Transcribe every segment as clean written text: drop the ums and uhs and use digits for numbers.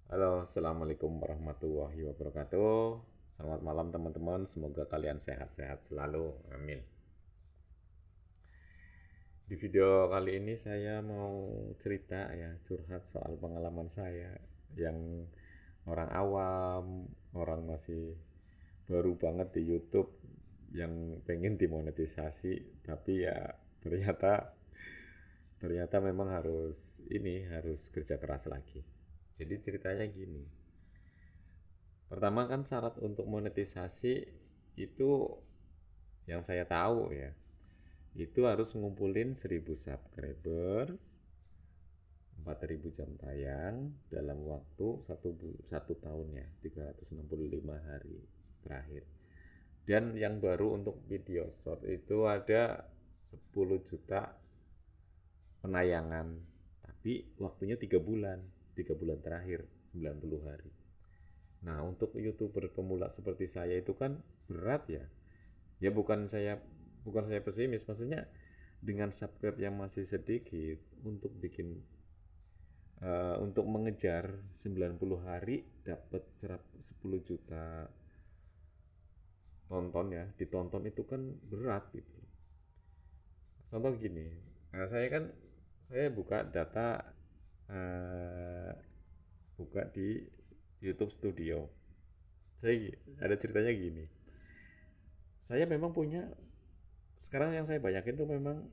Halo, assalamualaikum warahmatullahi wabarakatuh. Selamat malam teman-teman, semoga kalian sehat-sehat selalu. Amin. Di video kali ini saya mau cerita ya, curhat soal pengalaman saya yang orang awam, orang masih baru banget di YouTube yang pengen dimonetisasi, tapi ya ternyata ternyata memang harus kerja keras lagi. Jadi ceritanya gini. Pertama kan syarat untuk monetisasi itu yang saya tahu ya, itu harus ngumpulin 1000 subscribers, 4000 jam tayang dalam waktu satu tahun ya, 365 hari terakhir. Dan yang baru untuk video short itu ada 10 juta penayangan, tapi waktunya 3 bulan terakhir, 90 hari. Nah, untuk YouTuber pemula seperti saya itu kan berat ya. Ya bukan saya pesimis, maksudnya dengan subscribe yang masih sedikit untuk mengejar 90 hari dapat 10 juta tonton ya, ditonton itu kan berat gitu. Contoh gini, saya buka data eh, buka di YouTube Studio. Saya ada ceritanya gini. Saya memang punya sekarang yang saya banyakin tuh memang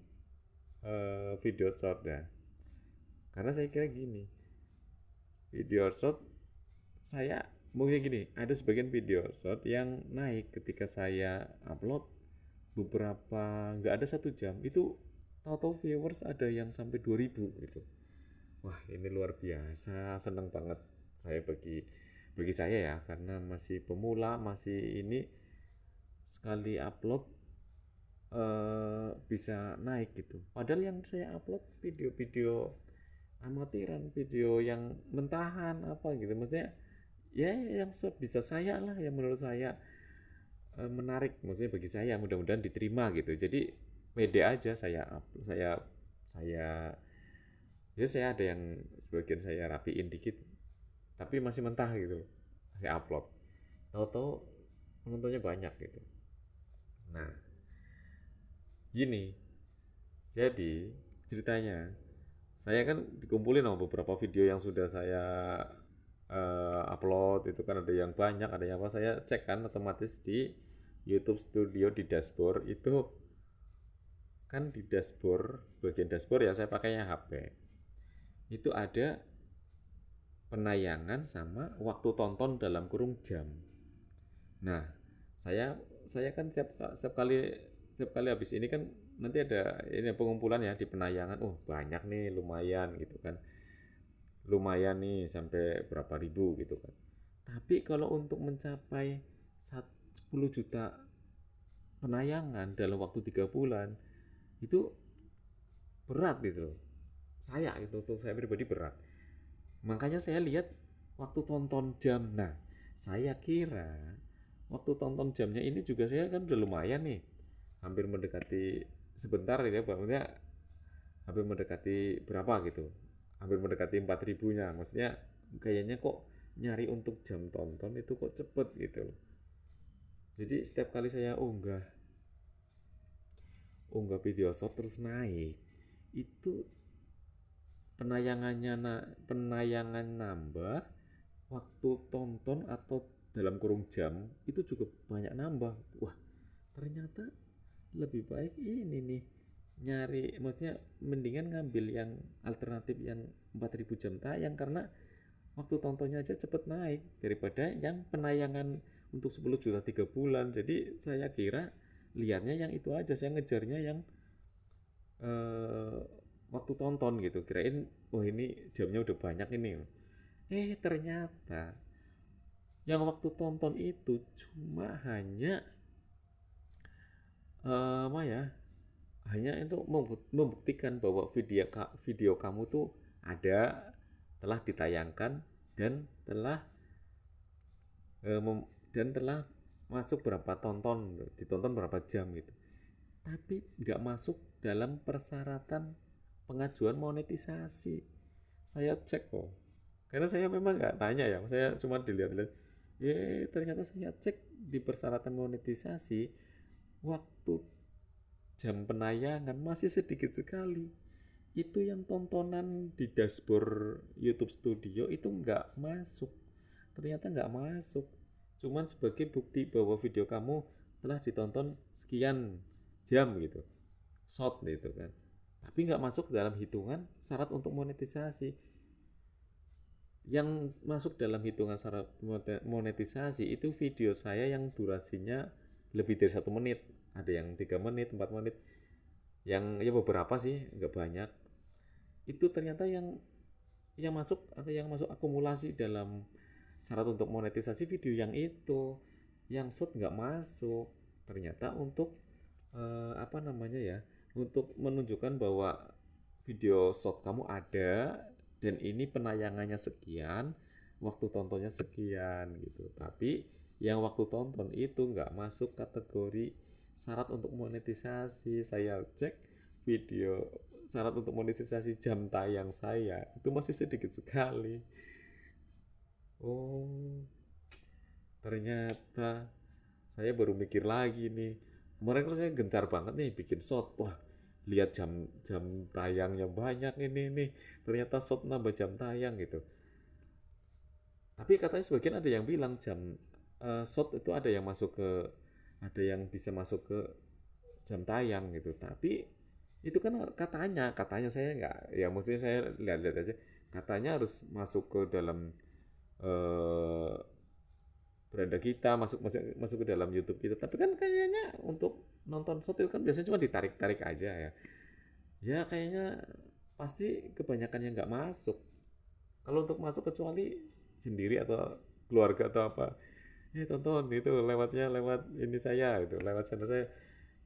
video short ya, karena saya kira gini, video short saya mungkin gini, ada sebagian video short yang naik ketika saya upload beberapa, nggak ada 1 jam itu tahu-tahu viewers ada yang sampai 2000 gitu. Wah, ini luar biasa, seneng banget saya bagi bagi saya ya, karena masih pemula, masih ini, sekali upload bisa naik gitu. Padahal yang saya upload video-video amatiran, video yang mentahan apa gitu. Maksudnya ya yang sebisa saya lah, yang menurut saya menarik. Maksudnya bagi saya mudah-mudahan diterima gitu. Jadi pede aja saya ya saya ada yang sebagian saya rapiin dikit, tapi masih mentah gitu. Saya upload. Tahu-tahu penontonnya banyak gitu. Nah, gini, jadi ceritanya, saya kan dikumpulin sama beberapa video yang sudah saya upload itu kan, ada yang banyak, ada yang apa, saya cek kan otomatis di YouTube Studio di dashboard itu kan, di dashboard bagian dashboard ya, saya pakainya HP. Itu ada penayangan sama waktu tonton dalam kurung jam. Nah, saya kan setiap kali habis ini kan nanti ada ini pengumpulan ya di penayangan. Oh, banyak nih, lumayan gitu kan. Lumayan nih sampai berapa ribu gitu kan. Tapi kalau untuk mencapai 10 juta penayangan dalam waktu 3 bulan itu berat gitu loh. Untuk saya pribadi berat. Makanya saya lihat waktu tonton jam. Nah, saya kira waktu tonton jamnya ini juga saya kan udah lumayan nih. Hampir mendekati sebentar gitu ya, maksudnya hampir mendekati berapa gitu. Hampir mendekati 4000-nya. Maksudnya kayaknya kok nyari untuk jam tonton itu kok cepet gitu. Jadi setiap kali saya unggah unggah video short terus naik, itu penayangan nambah, waktu tonton atau dalam kurung jam itu juga banyak nambah. Wah, ternyata lebih baik ini nih, nyari, maksudnya mendingan ngambil yang alternatif yang 4000 jam tayang, karena waktu tontonnya aja cepet naik daripada yang penayangan untuk 10 juta 3 bulan. Jadi saya kira lihatnya yang itu aja, saya ngejarnya yang eh, waktu tonton gitu, kirain wah ini jamnya udah banyak ini, ternyata yang waktu tonton itu cuma hanya apa ya, hanya itu membuktikan bahwa video kamu tuh ada, telah ditayangkan, dan telah masuk berapa tonton, ditonton berapa jam gitu, tapi nggak masuk dalam persyaratan pengajuan monetisasi. Saya cek kok, Karena saya memang nggak nanya ya, saya cuma dilihat-lihat. Ternyata saya cek di persyaratan monetisasi, waktu jam penayangan masih sedikit sekali. Itu yang tontonan di dashboard YouTube Studio itu nggak masuk. Ternyata nggak masuk. Cuman sebagai bukti bahwa video kamu telah ditonton sekian jam gitu. Short gitu kan. Tapi nggak masuk dalam hitungan syarat untuk monetisasi. Yang masuk dalam hitungan syarat monetisasi itu video saya yang durasinya lebih dari 1 menit. Ada yang 3 menit, 4 menit. Yang ya beberapa sih, nggak banyak. Itu ternyata yang masuk akumulasi dalam syarat untuk monetisasi video yang short nggak masuk. Ternyata untuk apa namanya ya, untuk menunjukkan bahwa video short kamu ada dan ini penayangannya sekian, waktu tontonnya sekian gitu. Tapi yang waktu tonton itu nggak masuk kategori syarat untuk monetisasi. Saya cek video syarat untuk monetisasi jam tayang saya itu masih sedikit sekali. Oh, ternyata saya baru mikir lagi nih. Kemarin kan saya gencar banget nih bikin shot. Wah, lihat jam jam tayangnya banyak ini nih. Ternyata shot nambah jam tayang gitu. Tapi katanya sebagian ada yang bilang shot itu ada yang bisa masuk ke jam tayang gitu. Tapi itu kan katanya saya nggak, ya maksudnya saya lihat-lihat aja. Katanya harus masuk ke dalam eh, beranda kita, masuk masuk masuk ke dalam YouTube kita. Tapi kan kayaknya untuk nonton short itu kan biasanya cuma ditarik-tarik aja ya. Ya kayaknya pasti kebanyakan yang nggak masuk. Kalau untuk masuk kecuali sendiri atau keluarga atau apa, tonton itu lewatnya lewat ini saya gitu, lewat channel saya.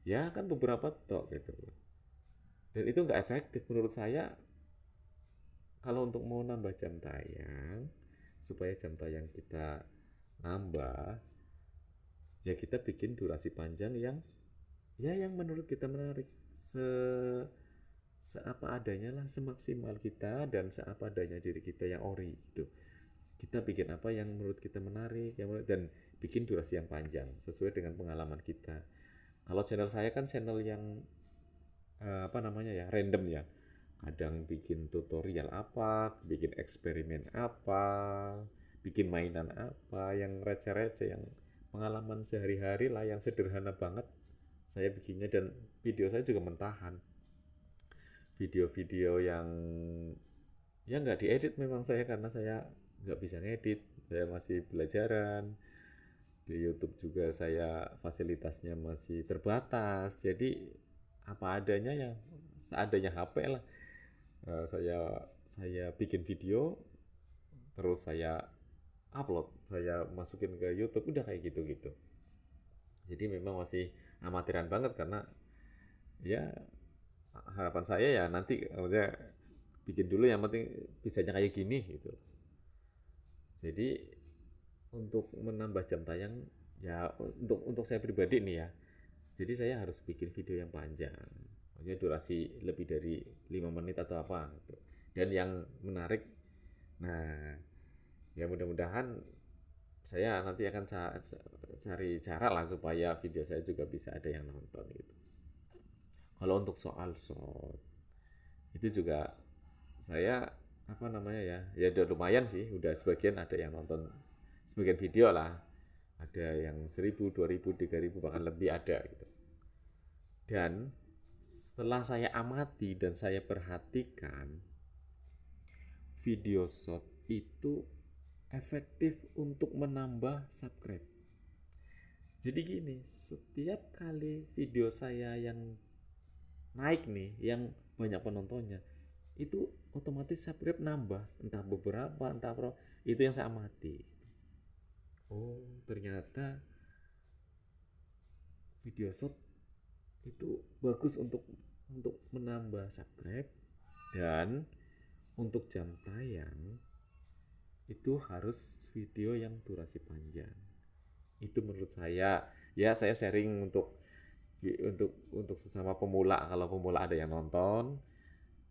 Ya kan beberapa tok gitu. Dan itu nggak efektif menurut saya. Kalau untuk mau nambah jam tayang, supaya jam tayang kita nambah, ya kita bikin durasi panjang yang menurut kita menarik, se seapa adanya lah, semaksimal kita dan seapa adanya diri kita yang ori gitu. Kita bikin apa yang menurut kita menarik, dan bikin durasi yang panjang sesuai dengan pengalaman kita. Kalau channel saya kan channel yang apa namanya ya, random ya. Kadang bikin tutorial apa, bikin eksperimen apa, bikin mainan apa, yang receh-receh, yang pengalaman sehari-hari lah, yang sederhana banget saya bikinnya. Dan video saya juga mentahan. Video-video yang ya nggak diedit memang saya, karena saya nggak bisa ngedit, saya masih belajaran. Di YouTube juga saya fasilitasnya masih terbatas, jadi apa adanya, yang seadanya HP lah. Saya bikin video, terus saya upload, saya masukin ke YouTube, udah kayak gitu-gitu. Jadi memang masih amatiran banget, karena ya harapan saya ya nanti maksudnya bikin dulu yang penting bisanya kayak gini gitu. Jadi untuk menambah jam tayang, ya untuk saya pribadi nih ya, jadi saya harus bikin video yang panjang, maksudnya durasi lebih dari 5 menit atau apa gitu. Dan yang menarik. Nah, ya mudah-mudahan saya nanti akan cari cara lah supaya video saya juga bisa ada yang nonton gitu. Kalau untuk soal short itu juga saya apa namanya ya udah lumayan sih, udah sebagian ada yang nonton sebagian video lah, ada yang 1.000, 2.000, 3.000 bahkan lebih ada gitu. Dan setelah saya amati dan saya perhatikan, video short itu efektif untuk menambah subscribe. Jadi gini, setiap kali video saya yang naik nih, yang banyak penontonnya, itu otomatis subscribe nambah, entah beberapa, entah berapa. Itu yang saya amati. Oh, ternyata video short itu bagus untuk menambah subscribe. Dan untuk jam tayang itu harus video yang durasi panjang. Itu menurut saya, ya saya sharing untuk sesama pemula. Kalau pemula ada yang nonton,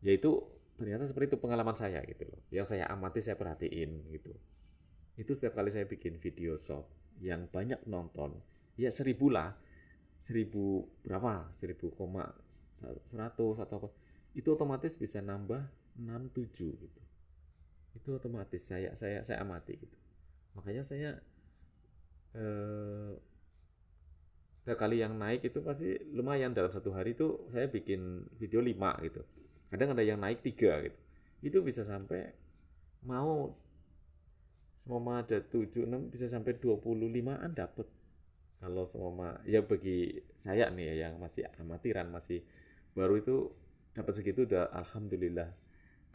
yaitu ternyata seperti itu pengalaman saya gitu loh. Yang saya amati, saya perhatiin gitu. Itu setiap kali saya bikin video short yang banyak nonton, ya 1000 lah, 1000 berapa, 1000,100 atau apa, itu otomatis bisa nambah 6 7 gitu. Itu otomatis saya amati gitu. Makanya saya eh, setiap kali yang naik itu pasti lumayan, dalam satu hari itu saya bikin video 5 gitu. Kadang ada yang naik 3 gitu. Itu bisa sampai mau semua ada 7 6 bisa sampai 25-an dapat. Kalau semua ya bagi saya nih ya yang masih amatiran, masih baru itu dapat segitu udah alhamdulillah.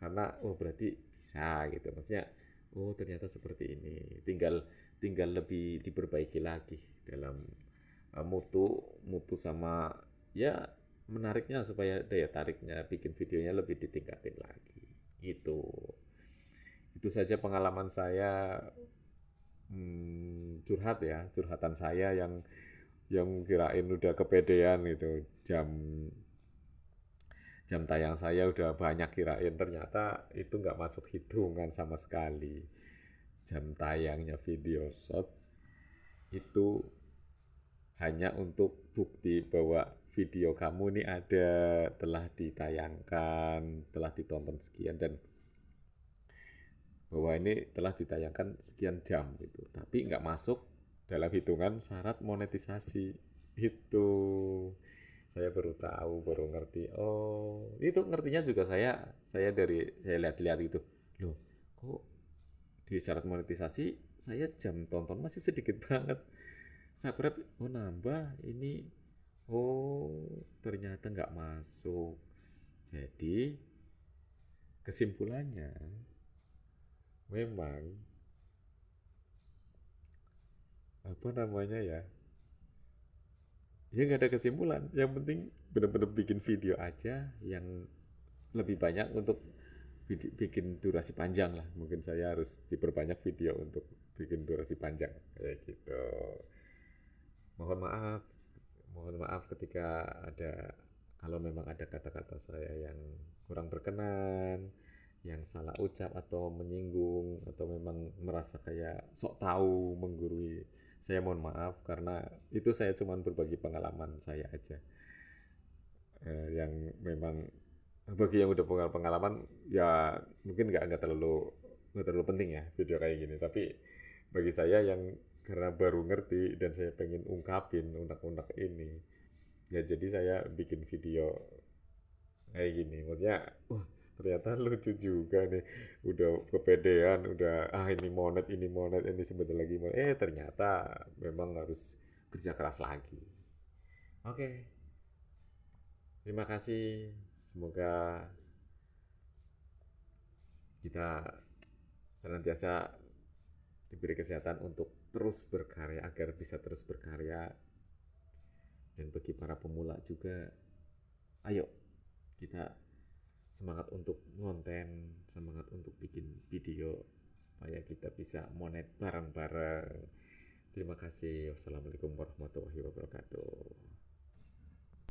Karena oh berarti bisa gitu. Maksudnya oh ternyata seperti ini. Tinggal tinggal lebih diperbaiki lagi dalam mutu mutu sama ya menariknya supaya daya tariknya bikin videonya lebih ditingkatin lagi. Itu saja pengalaman saya, curhat ya, curhatan saya yang kirain udah kepedean gitu. Jam tayang saya udah banyak, kirain ternyata itu nggak masuk hitungan sama sekali. Jam tayangnya video shot itu hanya untuk bukti bahwa video kamu ini ada, telah ditayangkan, telah ditonton sekian, dan bahwa ini telah ditayangkan sekian jam gitu. Tapi nggak masuk dalam hitungan syarat monetisasi. Itu saya baru tahu, baru ngerti. Oh, itu ngertinya juga saya lihat-lihat itu. Loh, kok di syarat monetisasi saya jam tonton masih sedikit banget. Subscribe oh nambah ini. Oh, ternyata nggak masuk. Jadi kesimpulannya memang apa namanya ya, ya nggak ada kesimpulan, yang penting benar-benar bikin video aja yang lebih banyak untuk bikin durasi panjang lah. Mungkin saya harus diperbanyak video untuk bikin durasi panjang kayak gitu. mohon maaf Mohon maaf ketika ada, kalau memang ada kata-kata saya yang kurang berkenan, yang salah ucap atau menyinggung atau memang merasa kayak sok tahu menggurui, saya mohon maaf karena itu saya cuma berbagi pengalaman saya aja. Yang memang bagi yang udah punya pengalaman ya mungkin nggak terlalu penting ya video kayak gini, tapi bagi saya yang karena baru ngerti dan saya pengen ungkapin unek-unek ini, ya jadi saya bikin video kayak gini. Maksudnya wah ternyata lucu juga nih, udah kepedean, udah ini monet ini sebentar lagi monet, ternyata memang harus kerja keras lagi. Oke, terima kasih, semoga kita senantiasa diberi kesehatan untuk terus berkarya, agar bisa terus berkarya. Dan bagi para pemula juga, ayo kita semangat untuk ngonten, semangat untuk bikin video supaya kita bisa monet bareng-bareng. Terima kasih. Wassalamualaikum warahmatullahi wabarakatuh.